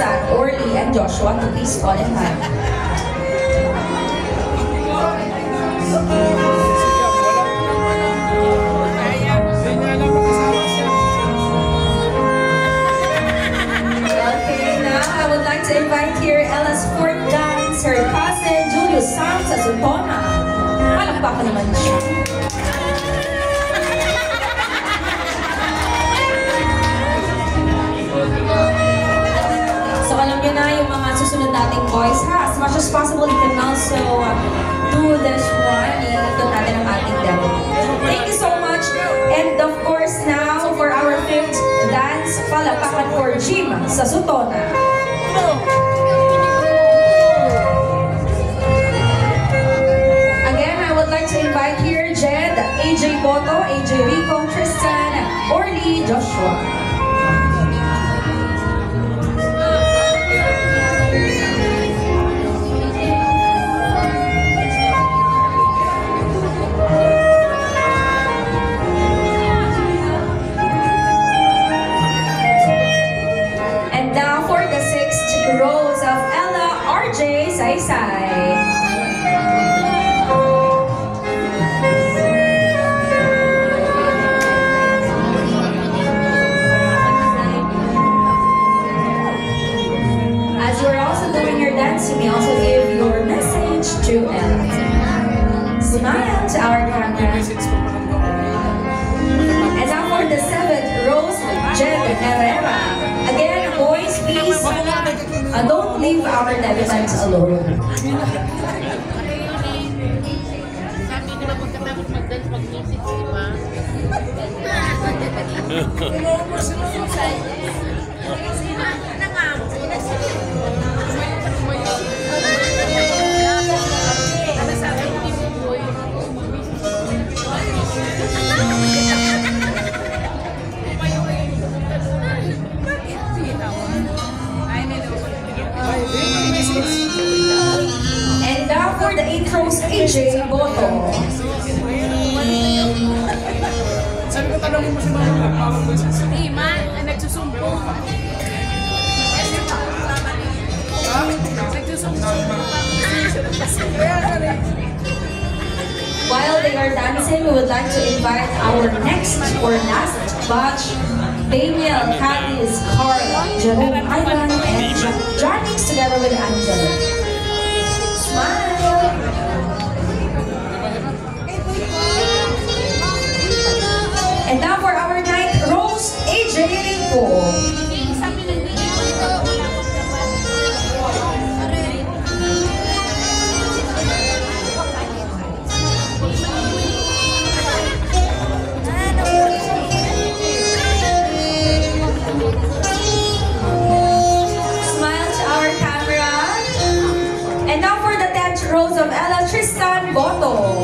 Tristan, Orly, and Joshua to please fall in line. To invite here Ella's fourth dance, her cousin Julius Sam sa Sutona. Palakpakan naman siya. So alam niyo na yung mga susunod nating boys ha. As much as possible, you can also do this one. Iikot natin ang ating demo. Thank you so much. And of course now, for our fifth dance, palakpakan for Jim sa Sutona. Again, I would like to invite here Jed, AJ Boto, AJ Rico, Tristan, Orly, Joshua. And now for the sixth rows of Ella, RJ, Saysay. As you are also doing your dance, you may also give your message to Ella. Smile to our camera. And now for the seventh rose, Jed Herrera. Again, boys, please don't leave our debutants alone. And now for the eighth rose, AJ Boto. Sabi ko tanongin mo si Mama. Hindi, man, nagsusumbong. While they are dancing, we would like to invite our next or last batch, Daniel, Candice, Carla, Jerome, Ivan, and Janix together with Angela. Smile! And now for our ninth rose, AJ Rico. Rose of Ella, Tristan Boto.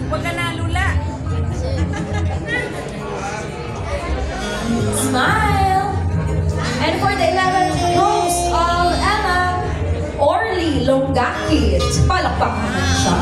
Huwag ka nalula. Smile. And for the 11th rose of Ella, Orly Longakit. Palakpak naman siya.